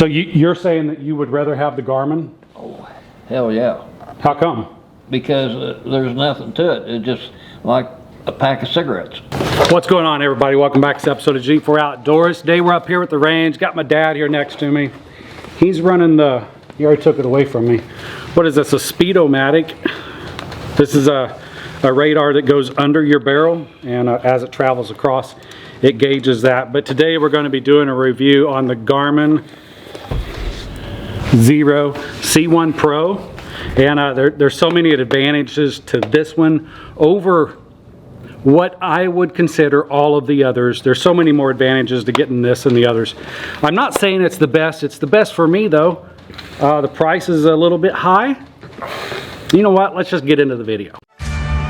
So you're saying that you would rather have the Garmin? Oh, hell yeah. How come? Because there's nothing to it. It's just like a pack of cigarettes. What's going on, everybody? Welcome back to this episode of G4 Outdoors. Today we're up here at the range. Got my dad here next to me. He's running the, he already took it away from me. What is this, a Speedomatic? This is a radar that goes under your barrel, and as it travels across, it gauges that. But today we're going to be doing a review on the Garmin XERO C1 Pro. And there's so many advantages to this one over what I would consider all of the others. There's so many more advantages to getting this than the others. I'm not saying it's the best. It's the best for me though. The price is a little bit high. You know what? Let's just get into the video.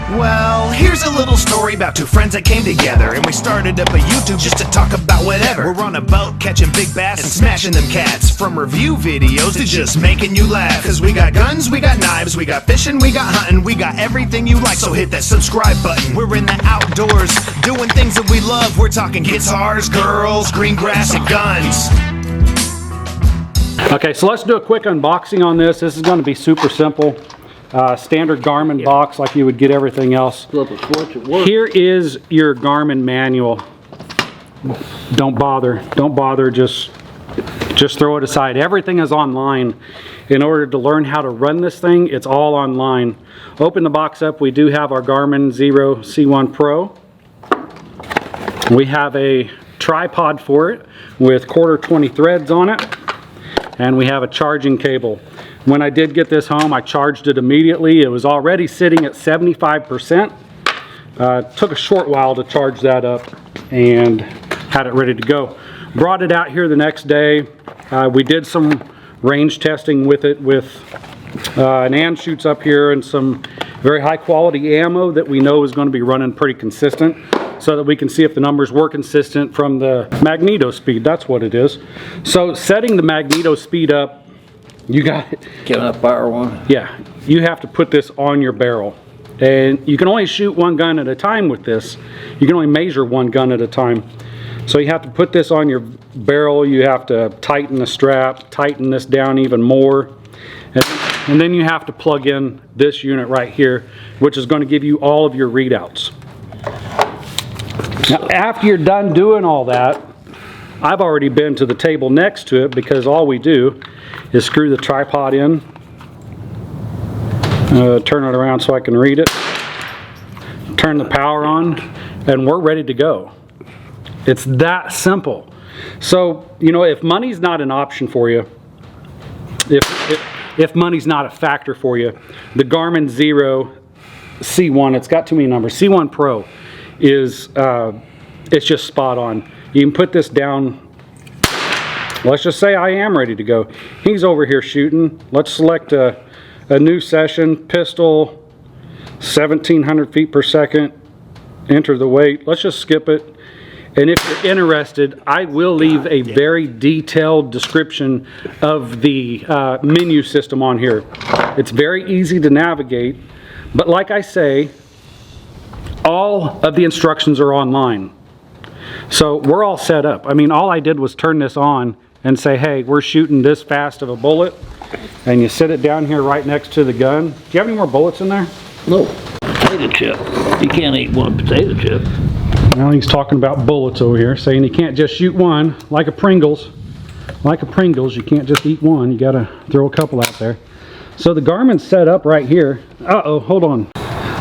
Well, here's a little story about two friends that came together, and we started up a YouTube just to talk about whatever. We're on a boat catching big bass and smashing them cats, from review videos to just making you laugh. Cause we got guns, we got knives, we got fishing, we got hunting, we got everything you like, so hit that subscribe button. We're in the outdoors, doing things that we love. We're talking guitars, girls, green grass, and guns. Okay, so let's do a quick unboxing on this. This is going to be super simple. Standard Garmin box like you would get everything else. Here is your Garmin manual. Don't bother, just throw it aside. Everything is online. In order to learn how to run this thing, it's all online. Open the box up. We do have our Garmin XERO C1 Pro. We have a tripod for it with 1/4 threads on it, and we have a charging cable. When I did get this home, I charged it immediately. It was already sitting at 75%. Took a short while to charge that up and had it ready to go. Brought it out here the next day. We did some range testing with it with an and shoots up here and some very high quality ammo that we know is going to be running pretty consistent, so that we can see if the numbers were consistent from the MagnetoSpeed. That's what it is. So setting the MagnetoSpeed up, you got it. Can I fire one? Yeah, you have to put this on your barrel. And you can only shoot one gun at a time with this. You can only measure one gun at a time. So you have to put this on your barrel. You have to tighten the strap, tighten this down even more. And then you have to plug in this unit right here, which is going to give you all of your readouts. Now, after you're done doing all that, I've already been to the table next to it, because all we do is screw the tripod in, turn it around so I can read it, turn the power on, and we're ready to go. It's that simple. So, you know, if money's not an option for you, if money's not a factor for you, the Garmin XERO C1, it's got too many numbers, C1 Pro is, it's just spot on. You can put this down. Let's just say I am ready to go. He's over here shooting. Let's select a new session, pistol, 1700 feet per second, enter the weight. Let's just skip it. And if you're interested, I will leave a very detailed description of the menu system on here. It's very easy to navigate, but like I say, all of the instructions are online. So we're all set up. I mean, all I did was turn this on and say, hey, we're shooting this fast of a bullet, and you sit it down here right next to the gun. Do you have any more bullets in there? No. Potato chip. You can't eat one potato chip. Well, he's talking about bullets over here, saying you can't just shoot one, like a Pringles. Like a Pringles, you can't just eat one. You gotta throw a couple out there. So the Garmin's set up right here. Uh-oh, hold on.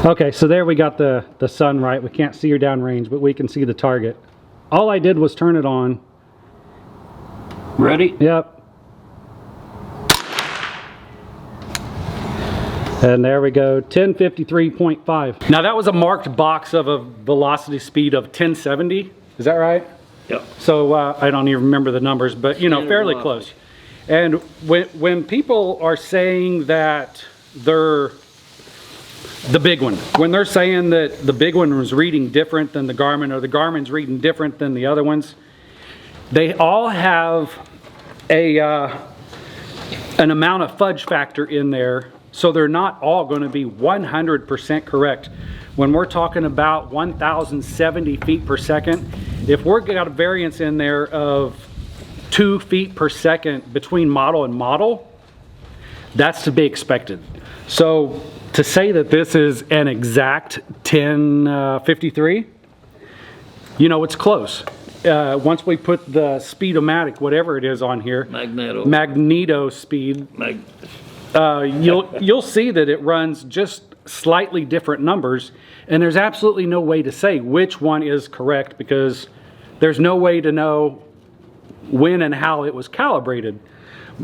Okay, so there we got the sun right. We can't see her downrange, but we can see the target. All I did was turn it on. Ready? Yep. And there we go, 1053.5. Now that was a marked box of a velocity speed of 1070. Is that right? Yep. So I don't even remember the numbers, but you know, fairly close. And when people are saying that they're the big one, when they're saying that the big one was reading different than the Garmin, or the Garmin's reading different than the other ones, they all have an amount of fudge factor in there, so they're not all going to be 100% correct. When we're talking about 1,070 feet per second, if we're got a variance in there of 2 feet per second between model and model, that's to be expected. So to say that this is an exact 1053, you know, it's close. Once we put the Speedomatic, whatever it is on here, MagnetoSpeed, you'll see that it runs just slightly different numbers, and there's absolutely no way to say which one is correct because there's no way to know when and how it was calibrated.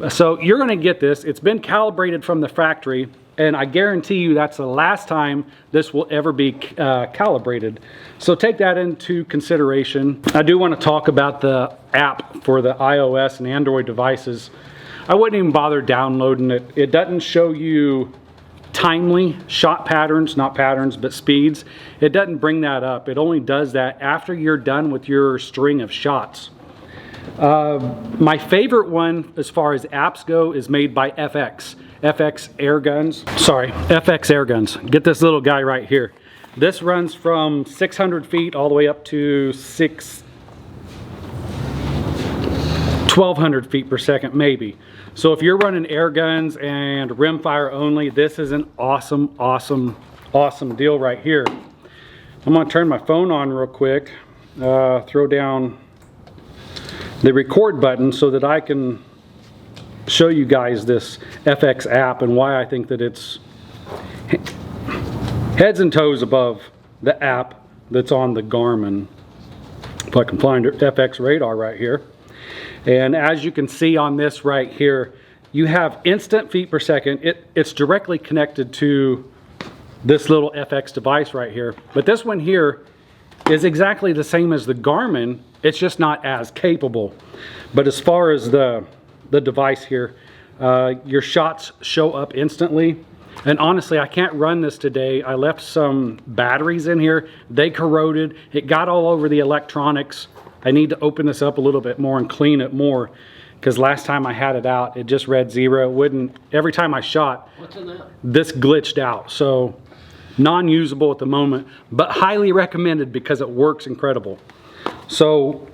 So you're going to get this. It's been calibrated from the factory, and I guarantee you that's the last time this will ever be calibrated. So take that into consideration. I do want to talk about the app for the iOS and Android devices. I wouldn't even bother downloading it. It doesn't show you timely shot patterns, not patterns, but speeds. It doesn't bring that up. It only does that after you're done with your string of shots. My favorite one as far as apps go is made by FX Air Guns. Sorry, FX Air Guns. Get this little guy right here. This runs from 600 feet all the way up to 1200 feet per second maybe. So if you're running air guns and rimfire only, this is an awesome deal right here. I'm going to turn my phone on real quick, throw down the record button so that I can show you guys this FX app and why I think that it's heads and toes above the app that's on the Garmin. If I can find FX radar right here. And as you can see on this right here, you have instant feet per second. It's directly connected to this little FX device right here. But this one here is exactly the same as the Garmin. It's just not as capable. But as far as the device here, your shots show up instantly. And honestly, I can't run this today. I left some batteries in here. They corroded. It got all over the electronics. I need to open this up a little bit more and clean it more, because last time I had it out, it just read 0. It wouldn't, every time I shot, this glitched out. So non-usable at the moment, but highly recommended because it works incredible. So,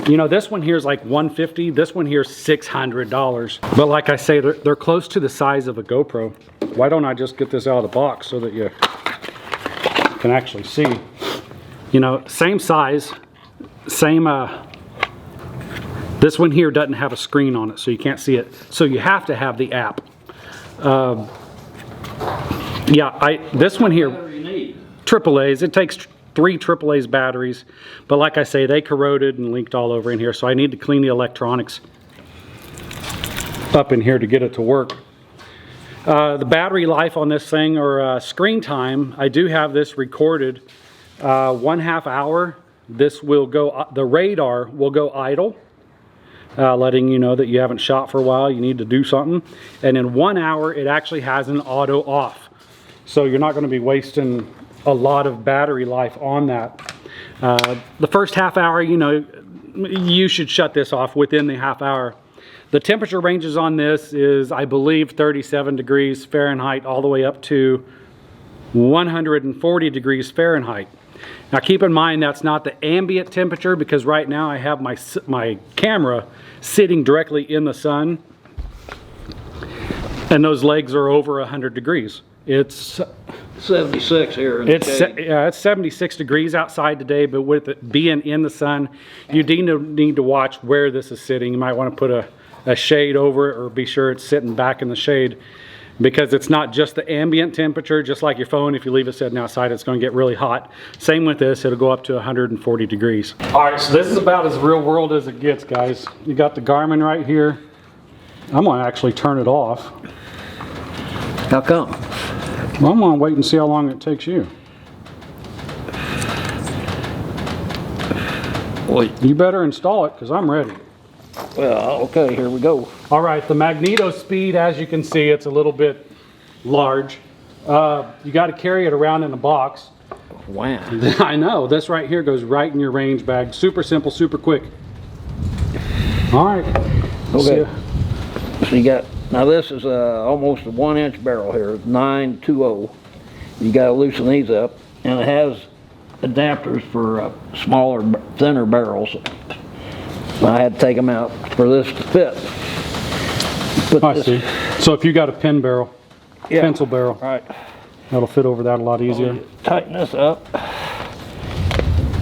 you know, this one here is like $150. This one here is $600. But like I say, they're close to the size of a GoPro. Why don't I just get this out of the box so that you can actually see? You know, same size, same, this one here doesn't have a screen on it, so you can't see it. So you have to have the app. Yeah, this one here, AAA's, it takes 3 AAA's batteries, but like I say, they corroded and leaked all over in here, so I need to clean the electronics up in here to get it to work. The battery life on this thing, or screen time, I do have this recorded 1/2 hour. This will go, the radar will go idle, letting you know that you haven't shot for a while, you need to do something. And in 1 hour, it actually has an auto off. So you're not going to be wasting a lot of battery life on that. The first half hour, you know, you should shut this off within the half hour. The temperature ranges on this is, I believe, 37 degrees Fahrenheit all the way up to 140 degrees Fahrenheit. Now keep in mind that's not the ambient temperature, because right now I have my camera sitting directly in the sun and those legs are over 100 degrees. It's 76 here in the shade. Yeah, it's 76 degrees outside today, but with it being in the sun, you need to watch where this is sitting. You might want to put a shade over it, or be sure it's sitting back in the shade, because it's not just the ambient temperature. Just like your phone, if you leave it sitting outside, it's going to get really hot. Same with this, it'll go up to 140 degrees. All right, so this is about as real world as it gets, guys. You got the Garmin right here. I'm going to actually turn it off. How come? Well, I'm going to wait and see how long it takes you. Wait. You better install it, because I'm ready. Well, okay, here we go. All right, the MagnetoSpeed, as you can see, it's a little bit large. You got to carry it around in a box. Wow. I know, this right here goes right in your range bag. Super simple, super quick. All right. Okay. So you got, now this is almost a 1-inch barrel here, 920. You got to loosen these up, and it has adapters for smaller, thinner barrels. I had to take them out for this to fit. Put I this- see. So if you got a pin barrel, Yeah. pencil barrel, Right. that'll fit over that a lot easier. Tighten this up.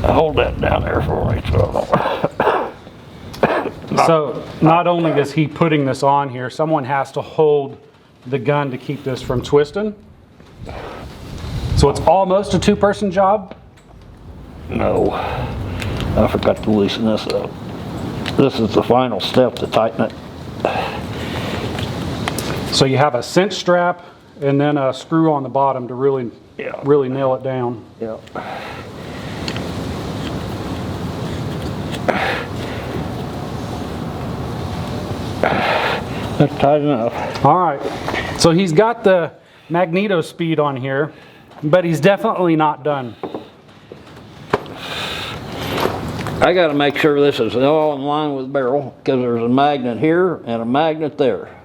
Hold that down there for me so I don't. So not only is he putting this on here, someone has to hold the gun to keep this from twisting. So it's almost a two-person job. No, I forgot to loosen this up. This is the final step to tighten it. So you have a cinch strap and then a screw on the bottom to really nail it down. Yeah. That's tight enough. All right, so he's got the MagnetoSpeed on here, but he's definitely not done. I got to make sure this is all in line with the barrel because there's a magnet here and a magnet there.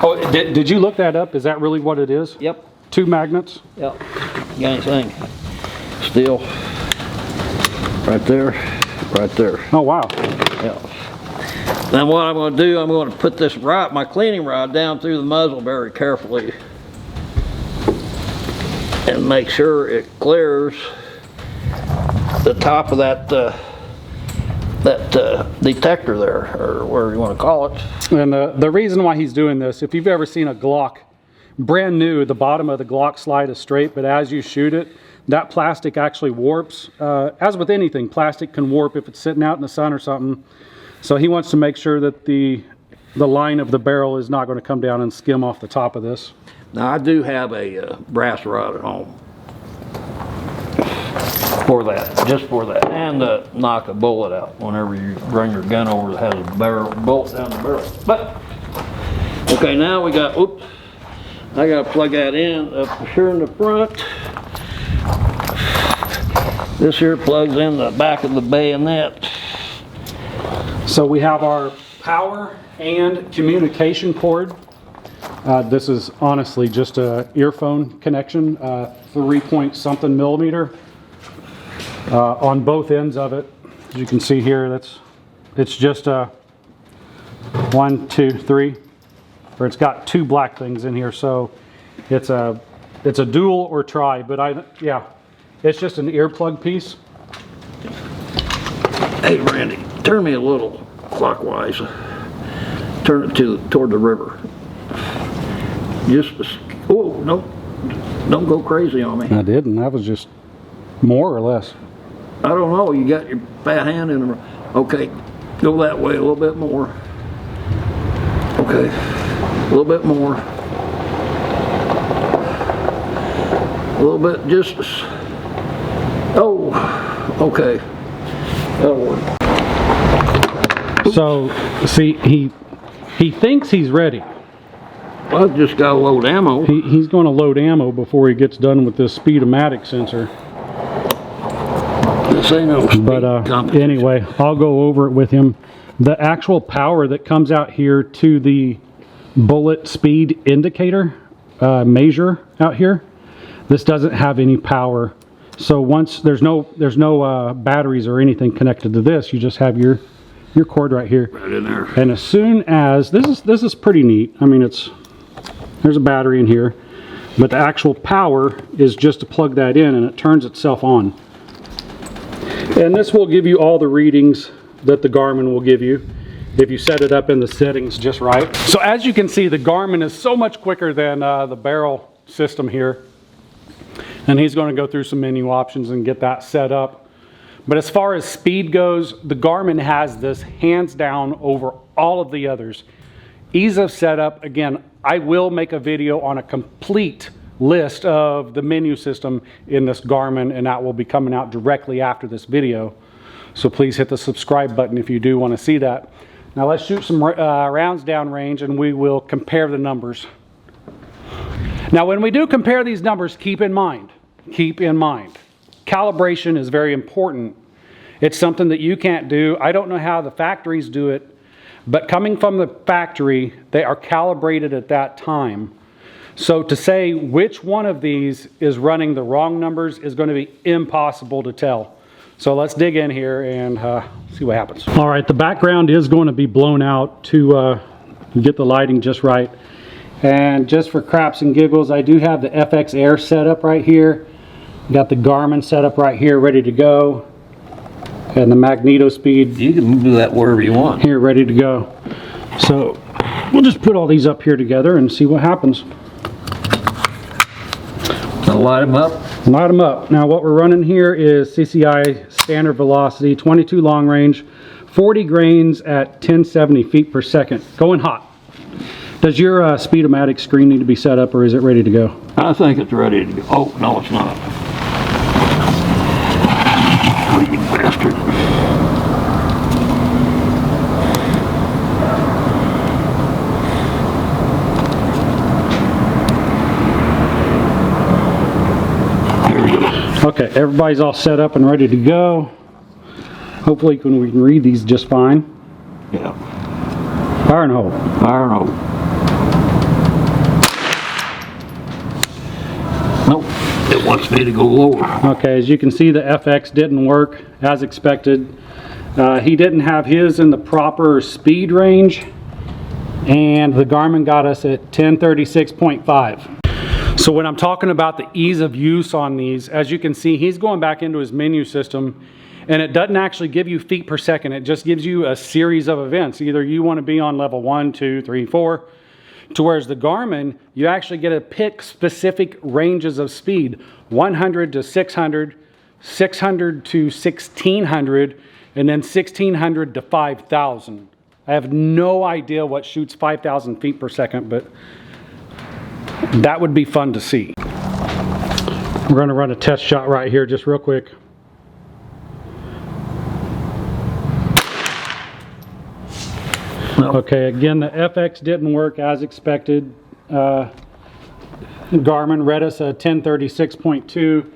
Oh, did you look that up? Is that really what it is? Yep. 2 magnets? Yep. Got anything? Steel. Right there. Right there. Oh, wow. Yep. Then what I'm going to do, I'm going to put this rod, my cleaning rod, down through the muzzle very carefully and make sure it clears the top of that detector there, or whatever you want to call it. And the reason why he's doing this, if you've ever seen a Glock, brand new, the bottom of the Glock slide is straight, but as you shoot it, that plastic actually warps. As with anything, plastic can warp if it's sitting out in the sun or something. So he wants to make sure that the line of the barrel is not going to come down and skim off the top of this. Now I do have a brass rod at home for that, just for that, and to knock a bullet out whenever you bring your gun over that has a bullet down the barrel. But okay, now we got, oops, I got to plug that in up here in the front. This here plugs in the back of the bayonet. So we have our power and communication cord. This is honestly just a earphone connection, 3-point-something millimeter on both ends of it. As you can see here, it's just a 1, 2, 3, or it's got 2 black things in here, so it's a dual or tri. But yeah, it's just an earplug piece. Hey Randy, turn me a little clockwise. Turn it toward the river. Oh no, don't go crazy on me. I didn't. That was just more or less. I don't know. You got your fat hand in the. Okay, go that way a little bit more. Okay, a little bit more. A little bit, just. Oh, okay. That'll work. So, see, he thinks he's ready. Well, I've just got to load ammo. He's going to load ammo before he gets done with this speedomatic sensor. This ain't no speed But competition. anyway, I'll go over it with him. The actual power that comes out here to the bullet speed indicator measure out here, this doesn't have any power. So once there's no batteries or anything connected to this, you just have your cord right here. Right in there. And as soon as this is pretty neat. I mean, there's a battery in here, but the actual power is just to plug that in and it turns itself on. And this will give you all the readings that the Garmin will give you if you set it up in the settings just right. So as you can see, the Garmin is so much quicker than the barrel system here. And he's going to go through some menu options and get that set up. But as far as speed goes, the Garmin has this hands down over all of the others. Ease of setup, again, I will make a video on a complete list of the menu system in this Garmin, and that will be coming out directly after this video. So please hit the subscribe button if you do want to see that. Now let's shoot some rounds downrange and we will compare the numbers. Now when we do compare these numbers, keep in mind, calibration is very important. It's something that you can't do. I don't know how the factories do it, but coming from the factory, they are calibrated at that time. So to say which one of these is running the wrong numbers is going to be impossible to tell. So let's dig in here and see what happens. All right, the background is going to be blown out to get the lighting just right. And just for craps and giggles, I do have the FX Air set up right here. Got the Garmin set up right here, ready to go. And the MagnetoSpeed. You can do that wherever you want. Here, ready to go. So we'll just put all these up here together and see what happens. I'll light them up. Light them up. Now what we're running here is CCI standard velocity, 22 long range, 40 grains at 1070 feet per second. Going hot. Does your Speedomatic screen need to be set up, or is it ready to go? I think it's ready to go. Oh, no, it's not. You bastard. Okay, everybody's all set up and ready to go. Hopefully we can read these just fine. Yeah. Fire and hold. Fire and hold. Nope, it wants me to go lower. Okay, as you can see, the FX didn't work as expected. He didn't have his in the proper speed range, and the Garmin got us at 1036.5. So when I'm talking about the ease of use on these, as you can see, he's going back into his menu system, and it doesn't actually give you feet per second. It just gives you a series of events. Either you want to be on level 1, 2, 3, 4, to whereas the Garmin, you actually get to pick specific ranges of speed, 100 to 600, 600 to 1600, and then 1600 to 5000. I have no idea what shoots 5000 feet per second, but that would be fun to see. We're going to run a test shot right here just real quick. No. Okay, again, the FX didn't work as expected. Garmin read us a 1036.2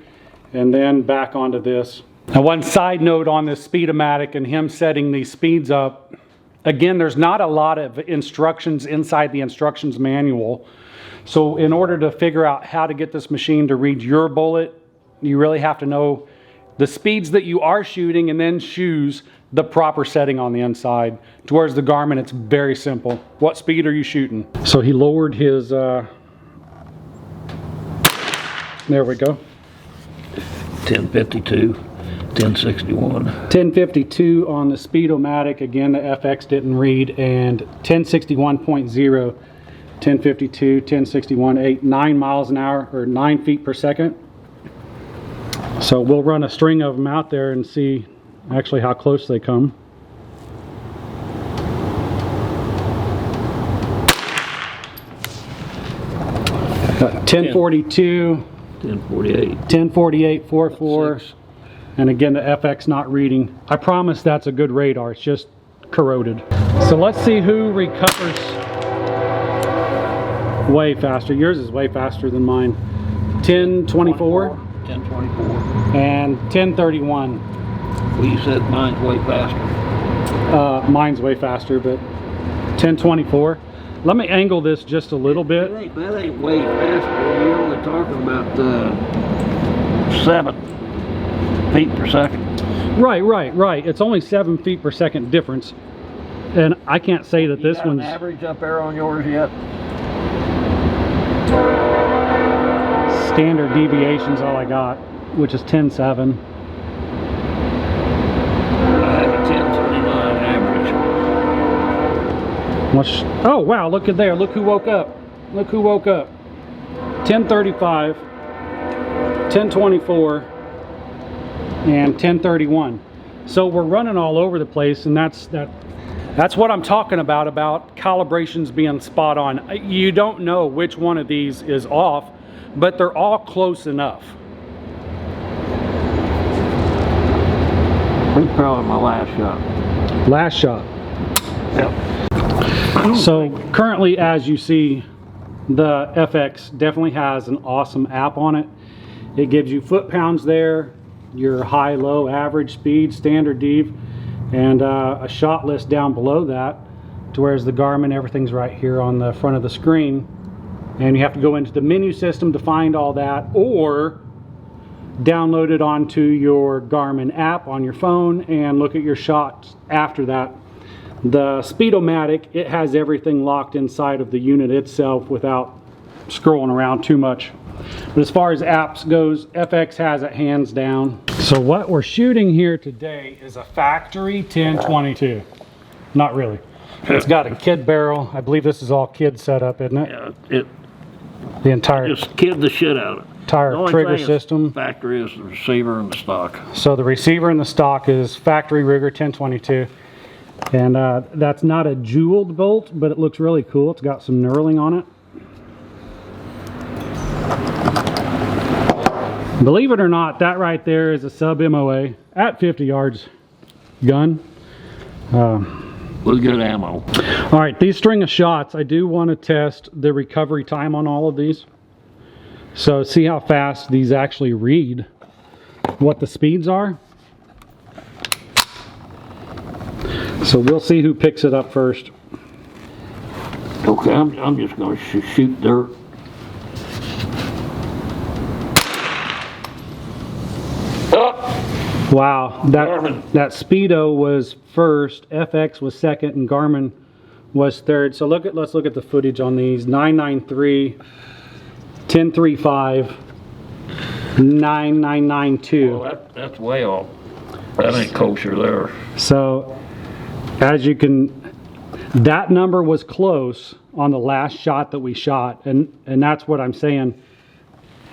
and then back onto this. Now, one side note on this Speedomatic and him setting these speeds up, again, there's not a lot of instructions inside the instructions manual. So in order to figure out how to get this machine to read your bullet, you really have to know the speeds that you are shooting and then choose the proper setting on the inside. Towards the Garmin, it's very simple. What speed are you shooting? So he lowered his, there we go. 1052, 1061. 1052 on the Speedomatic. Again, the FX didn't read, and 1061.0. 1052, 1061, 9 miles an hour, or 9 feet per second. So we'll run a string of them out there and see actually how close they come. Got 1042, 1048, 1048.44, and again the FX not reading. I promise that's a good radar, it's just corroded. So let's see who recovers way faster. Yours is way faster than mine. 1024, 1024, and 1031. Well, you said mine's way faster. Mine's way faster, but 1024. Let me angle this just a little bit. That ain't way faster. You're only talking about 7 feet per second. Right. It's only 7 feet per second difference, and I can't say that this one's an average up there on yours yet? standard deviation's all I got, which is 10.7. I have a 1029 average. Oh wow, look at there, look who woke up. Look who woke up. 1035, 1024, and 1031. So we're running all over the place, and that's what I'm talking about calibrations being spot on. You don't know which one of these is off, but they're all close enough. That's probably my last shot. Last shot. Yep. So currently, as you see, the FX definitely has an awesome app on it. It gives you foot-pounds there, your high, low, average speed, standard dev, and a shot list down below that, to whereas the Garmin, everything's right here on the front of the screen, and you have to go into the menu system to find all that, or download it onto your Garmin app on your phone and look at your shots after that. The Speedomatic, it has everything locked inside of the unit itself without scrolling around too much. But as far as apps goes, FX has it hands down. So what we're shooting here today is a factory 1022. Not really. It's got a kid barrel. I believe this is all kid setup, isn't it? Yeah, The entire just kid the shit out of it. entire trigger system. Factory is the receiver and the stock. So the receiver and the stock is factory Ruger 1022. And that's not a jeweled bolt, but it looks really cool. It's got some knurling on it. Believe it or not, that right there is a sub MOA at 50 yards gun. With good ammo. All right, these string of shots, I do want to test the recovery time on all of these. So see how fast these actually read what the speeds are. So we'll see who picks it up first. Okay, I'm just going to shoot dirt. Wow, that Speedo was first, FX was second, and Garmin was third. So let's look at the footage on these. 993, 1035, 9992. Well, that's way off. That ain't kosher there. So as you can, that number was close on the last shot that we shot, and that's what I'm saying.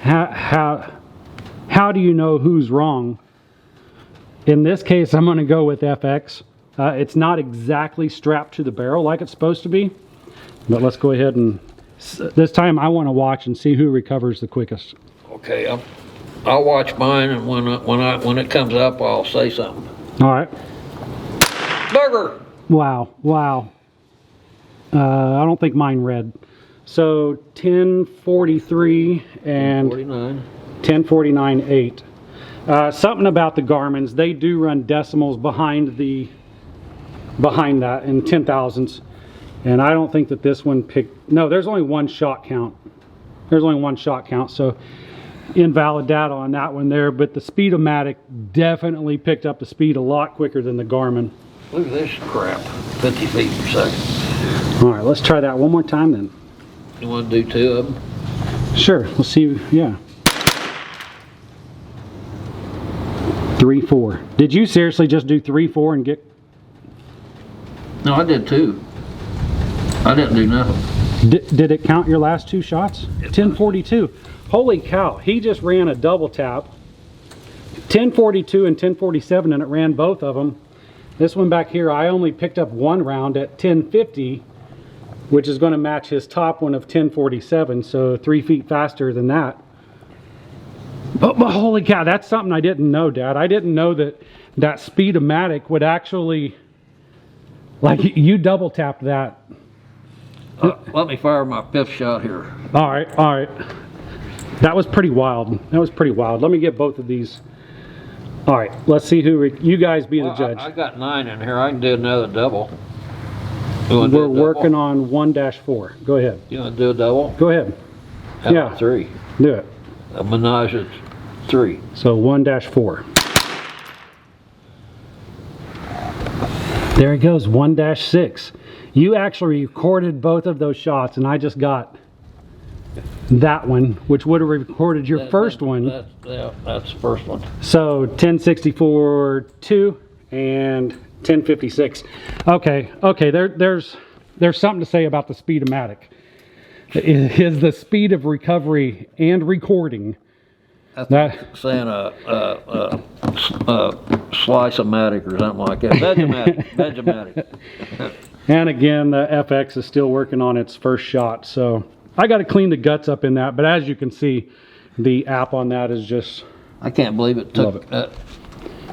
How do you know who's wrong? In this case, I'm going to go with FX. It's not exactly strapped to the barrel like it's supposed to be, but let's go ahead and this time I want to watch and see who recovers the quickest. Okay, I'll watch mine, and when it comes up, I'll say something. All right. Burger. Wow, wow. I don't think mine read. So 1043 and 1049.8. Something about the Garmin's, they do run decimals behind that in 10,000ths, and I don't think that this one picked. No, there's only one shot count. There's only one shot count, so invalid data on that one there. But the Speedomatic definitely picked up the speed a lot quicker than the Garmin. Look at this crap, 50 feet per second. All right, let's try that one more time then. You want to do two of them? Sure, let's see. Yeah. 3-4. Did you seriously just do 3-4 and get? No, I did two. I didn't do nothing. Did it count your last two shots? 1042. Holy cow! He just ran a double tap. 1042 and 1047, and it ran both of them. This one back here, I only picked up one round at 1050, which is going to match his top one of 1047, so 3 feet faster than that. But holy cow, that's something I didn't know, Dad. I didn't know that Speedomatic would actually, like, you double tapped that. Let me fire my fifth shot here. All right, all right. That was pretty wild. That was pretty wild. Let me get both of these. All right, let's see who, you guys be the judge. I got 9 in here. I can do another double. We're working on 1-4. Go ahead. You want to do a double? Go ahead. How about 3? Do it. A menage at 3. So 1-4. There it goes, 1-6. You actually recorded both of those shots, and I just got that one, which would have recorded your first one. That's the first one. So 1064-2 and 1056. Okay, there's something to say about the Speedomatic. Is the speed of recovery and recording. That's like saying a slice-o-matic or something like that. Vegematic. And again, the FX is still working on its first shot, so I got to clean the guts up in that. But as you can see, the app on that is just. I can't believe it took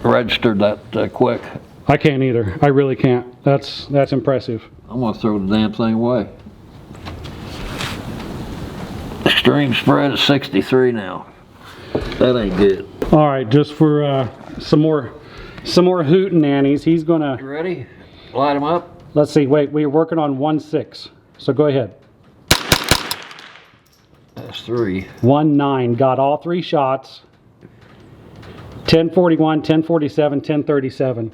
registered that quick. I can't either. I really can't. That's impressive. I'm gonna throw the damn thing away. Extreme spread is 63 now. That ain't good. All right, just for some more hootenannies, he's gonna. You ready? Light them up. Let's see. Wait, we're working on 1-6. So go ahead. That's 3. 1-9. Got all 3 shots. 1041, 1047, 1037.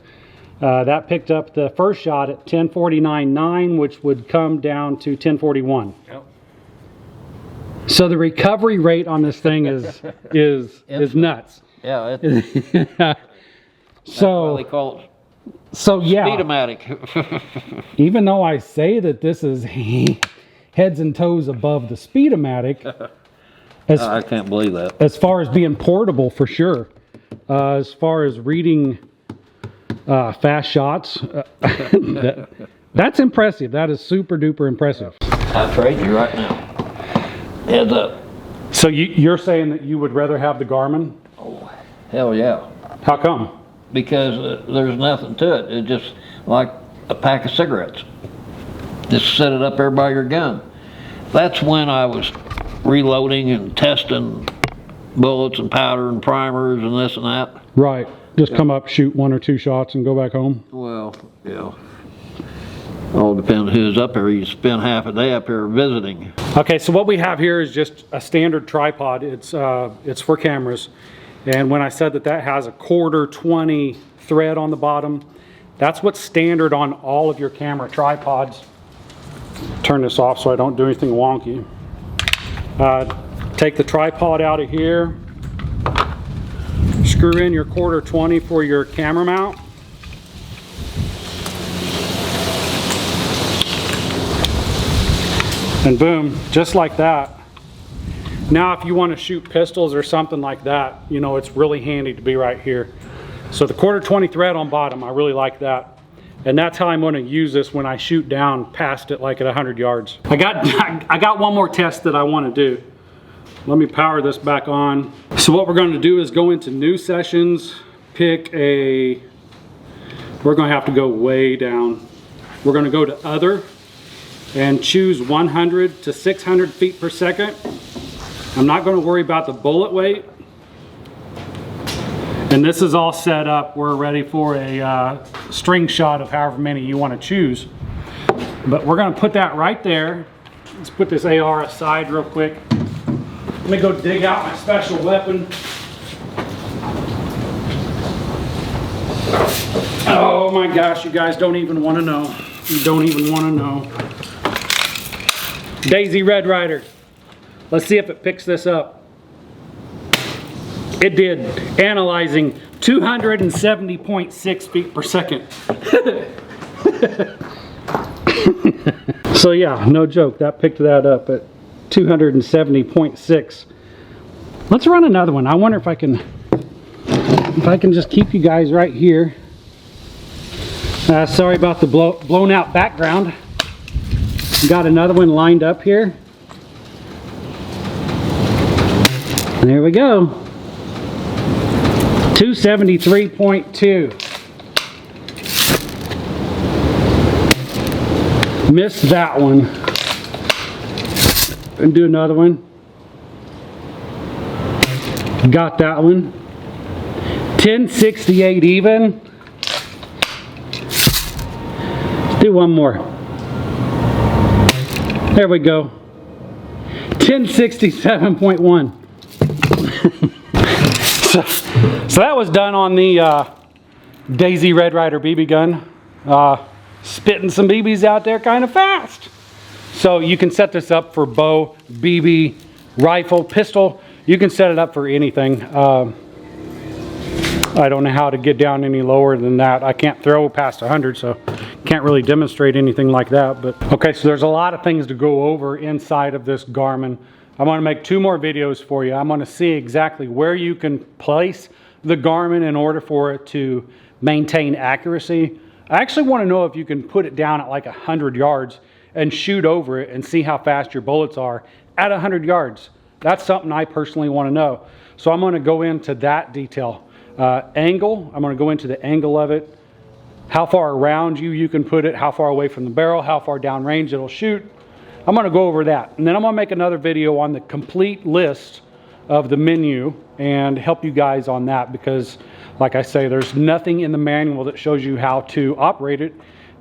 That picked up the first shot at 1049.9, which would come down to 1041. Yep. So the recovery rate on this thing is nuts. Yeah. That's So why they call it yeah. Speedomatic. Even though I say that this is heads and toes above the Speedomatic, I can't believe that. as far as being portable for sure. As far as reading fast shots, that's impressive. That is super duper impressive. I'll trade you right now. Heads up. So you're saying that you would rather have the Garmin? Oh, hell yeah. How come? Because there's nothing to it. It's just like a pack of cigarettes. Just set it up there by your gun. That's when I was reloading and testing bullets and powder and primers and this and that. Right. Just come up, shoot 1 or 2 shots, and go back home. Well, yeah. All depends who's up here. You spend half a day up here visiting. Okay, so what we have here is just a standard tripod. It's for cameras. And when I said that has a 1/4 thread on the bottom, that's what's standard on all of your camera tripods. Turn this off so I don't do anything wonky. Take the tripod out of here. Screw in your 1/4 for your camera mount. And boom, just like that. Now if you want to shoot pistols or something like that, you know, it's really handy to be right here. So the 1/4 thread on bottom, I really like that. And that's how I'm going to use this when I shoot down past it, like at 100 yards. I got one more test that I want to do. Let me power this back on. So what we're going to do is go into new sessions, pick we're going to have to go way down. We're going to go to other and choose 100 to 600 feet per second. I'm not going to worry about the bullet weight. And this is all set up. We're ready for a string shot of however many you want to choose. But we're going to put that right there. Let's put this AR aside real quick. Let me go dig out my special weapon. Oh my gosh, you guys don't even want to know. You don't even want to know. Daisy Red Ryder. Let's see if it picks this up. It did. Analyzing 270.6 feet per second. So yeah, no joke. That picked that up at 270.6. Let's run another one. I wonder if I can just keep you guys right here. Sorry about the blown out background. Got another one lined up here. There we go. 273.2. Missed that one. And do another one. Got that one. 1068 even. Let's do one more. There we go. 1067.1. So that was done on the Daisy Red Ryder BB gun. Spitting some BBs out there kind of fast. So you can set this up for bow, BB, rifle, pistol. You can set it up for anything. I don't know how to get down any lower than that. I can't throw past 100, so can't really demonstrate anything like that. But okay, so there's a lot of things to go over inside of this Garmin. I'm going to make 2 more videos for you. I'm going to see exactly where you can place the Garmin in order for it to maintain accuracy. I actually want to know if you can put it down at like 100 yards and shoot over it and see how fast your bullets are at 100 yards. That's something I personally want to know. So I'm going to go into that detail. Angle, I'm going to go into the angle of it, how far around you can put it, how far away from the barrel, how far down range it'll shoot. I'm going to go over that. And then I'm going to make another video on the complete list of the menu and help you guys on that, because like I say, there's nothing in the manual that shows you how to operate it.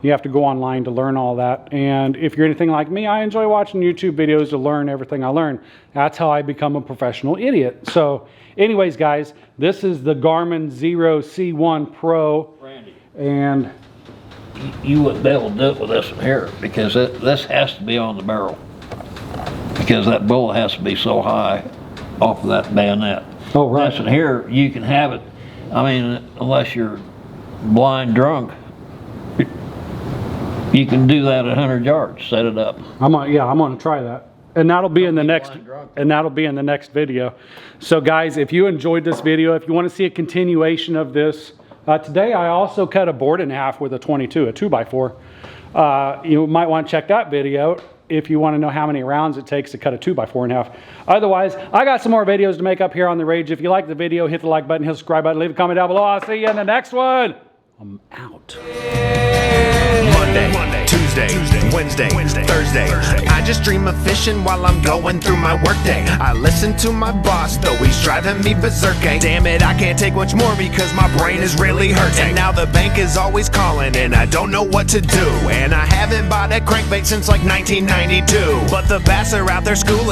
You have to go online to learn all that. And if you're anything like me, I enjoy watching YouTube videos to learn everything I learn. That's how I become a professional idiot. So anyways, guys, this is the Garmin Xero C1 Pro. Randy, and you wouldn't be able to do it with this one here, because this has to be on the barrel, because that bullet has to be so high off of that bayonet. Oh, right. This one here, you can have it, I mean, unless you're blind drunk, you can do that at 100 yards, set it up. I'm gonna try that, and that'll be in the next video. So guys, if you enjoyed this video, if you want to see a continuation of this, today I also cut a board in half with a 22, a 2x4. You might want to check that video if you want to know how many rounds it takes to cut a 2x4 in half. Otherwise, I got some more videos to make up here on The Rage. If you like the video, hit the like button, hit the subscribe button, leave a comment down below. I'll see you in the next one. I'm out. Monday, Tuesday, Wednesday, Thursday. I just dream of fishing while I'm going through my workday. I listen to my boss, though he's driving me berserk. Damn it, I can't take much more because my brain is really hurting. And now the bank is always calling and I don't know what to do. And I haven't bought a crankbait since like 1992. But the bass are out there schooling.